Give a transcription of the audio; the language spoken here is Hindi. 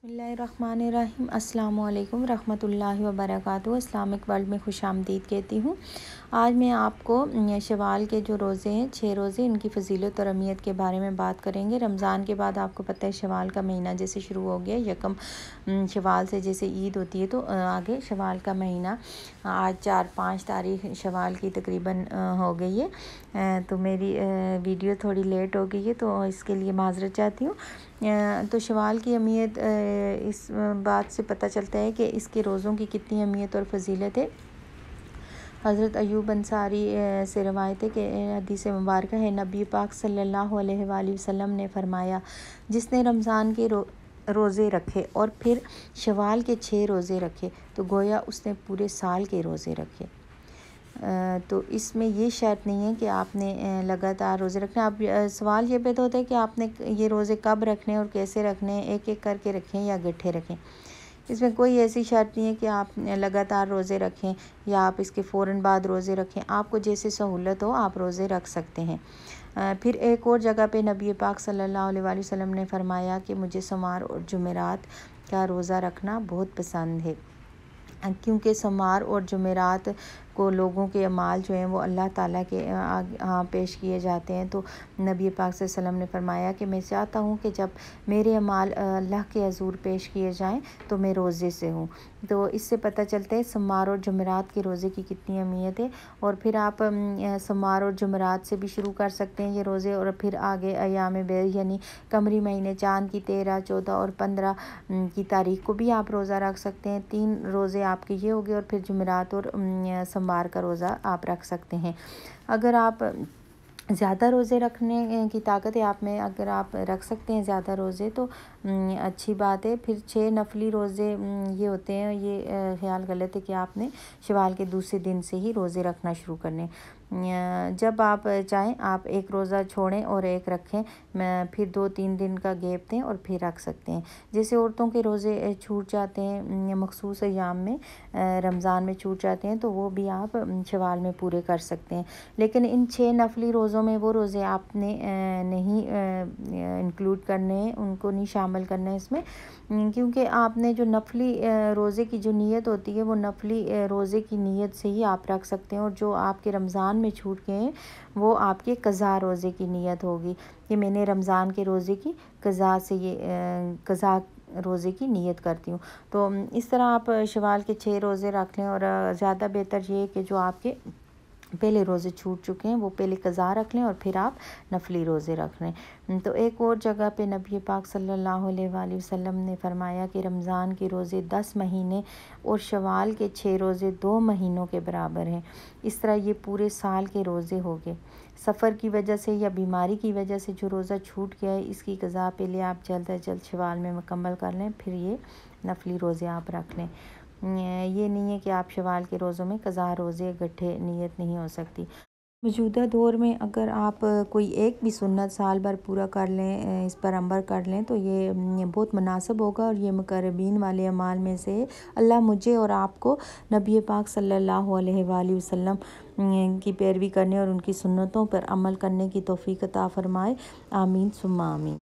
बिस्मिल्लाहिर्रहमानिर्रहीम। अस्सलामु अलैकुम रहमतुल्लाहि व बरकातुहू। इस्लामिक वर्ल्ड में खुशामदीद कहती हूँ। आज मैं आपको शवाल के जो रोज़े हैं 6 रोज़े, इनकी फ़जीलत और अहमियत के बारे में बात करेंगे। रमज़ान के बाद आपको पता है शवाल का महीना जैसे शुरू हो गया, यकम शवाल से जैसे ईद होती है तो आगे शवाल का महीना आज 4-5 तारीख शवाल की तकरीबन हो गई है। तो मेरी वीडियो थोड़ी लेट हो गई है तो इसके लिए माज़रत चाहती हूँ। तो शवाल की अहमियत इस बात से पता चलता है कि इसके रोज़ों की कितनी अहमियत और फ़जीलत है। हज़रत अयूब अंसारी से रवायत है कि हदीस मुबारक है, नबी पाक सल्लल्लाहु अलैहि वसल्लम ने फरमाया, जिसने रमज़ान के रोज़े रखे और फिर शवाल के 6 रोज़े रखे तो गोया उसने पूरे साल के रोज़े रखे। तो इसमें ये शर्त नहीं है कि आपने लगातार रोज़े रखने। आप सवाल ये पैदा होता है कि आपने ये रोज़े कब रखने और कैसे रखने, एक एक करके रखें या इकट्ठे रखें। इसमें कोई ऐसी शर्त नहीं है कि आप लगातार रोज़े रखें या आप इसके फ़ौरन बाद रोज़े रखें। आपको जैसे सहूलत हो आप रोज़े रख सकते हैं। फिर एक और जगह पे नबी पाक सल्लल्लाहु अलैहि वसल्लम ने फरमाया कि मुझे सोमवार और जुमेरात का रोज़ा रखना बहुत पसंद है, क्योंकि सोमवार और जुमेरात को लोगों के अमाल जो हैं वो अल्लाह ताला के पेश किए जाते हैं। तो नबी पाक सल्लल्लाहु अलैहि वसल्लम ने फरमाया कि मैं चाहता हूँ कि जब मेरे अमाल अल्लाह के हज़ूर पेश किए जाएं तो मैं रोज़े से हूँ। तो इससे पता चलता है सोमवार और जुमेरात के रोज़े की कितनी अहमियत है। और फिर आप सोमवार और जुमेरात से भी शुरू कर सकते हैं ये रोज़े, और फिर आगे अयाम बेर यानी कमरी महीने चाँद की 13, 14 और 15 की तारीख को भी आप रोज़ा रख सकते हैं। 3 रोज़े आपके ये हो गए, और फिर जुमेरात और सोमवार का रोज़ा आप रख सकते हैं। अगर आप ज़्यादा रोज़े रखने की ताकत है आप में, अगर आप रख सकते हैं ज़्यादा रोज़े तो अच्छी बात है। फिर 6 नफली रोज़े ये होते हैं, ये ख्याल गलत है कि आपने शवाल के दूसरे दिन से ही रोज़े रखना शुरू करने। जब आप चाहें आप एक रोज़ा छोड़ें और एक रखें, फिर 2-3 दिन का गैप दें और फिर रख सकते हैं। जैसे औरतों के रोज़े छूट जाते हैं मखसूस अयाम में, रमज़ान में छूट जाते हैं, तो वो भी आप शवाल में पूरे कर सकते हैं। लेकिन इन 6 नफली रोज़ों में वो रोज़े आपने नहीं इंक्लूड करने हैं, उनको नहीं शामिल करना है इसमें, क्योंकि आपने जो नफली रोज़े की जो नीयत होती है वो नफली रोज़े की नीयत से ही आप रख सकते हैं। और जो आपके रमज़ान में छूट गए हैं वो आपके क़ज़ा रोज़े की नीयत होगी कि मैंने रमज़ान के रोज़े की क़ज़ा से ये क़ज़ा रोज़े की नीयत करती हूँ। तो इस तरह आप शवाल के 6 रोज़े रख लें, और ज़्यादा बेहतर ये है कि जो आपके पहले रोज़े छूट चुके हैं वो पहले क़ज़ा रख लें और फिर आप नफली रोज़े रख लें। तो एक और जगह पे नबी पाक सल्लल्लाहु अलैहि वसल्लम ने फरमाया कि रमज़ान के रोज़े 10 महीने और शवाल के 6 रोज़े 2 महीनों के बराबर हैं। इस तरह ये पूरे साल के रोज़े हो गए। सफ़र की वजह से या बीमारी की वजह से जो रोज़ा छूट गया है इसकी क़ज़ा पहले आप जल्द अज जल्द शवाल में मुकम्मल कर लें, फिर ये नफली रोज़े आप रख लें। ये नहीं है कि आप शवाल के रोज़ों में क़ज़ा रोज़े इकट्ठे नीयत नहीं हो सकती। मौजूदा दौर में अगर आप कोई एक भी सुन्नत साल भर पूरा कर लें, इस पर अमल कर लें, तो ये बहुत मुनासिब होगा और ये मुक़र्रबीन वाले अमाल में से है। अल्लाह मुझे और आपको नबी पाक सल्लल्लाहु अलैहि वसल्लम की पैरवी करने और उनकी सुन्नतों पर अमल करने की तौफ़ीक़ अता फ़रमाए। आमीन सुम्मा आमीन।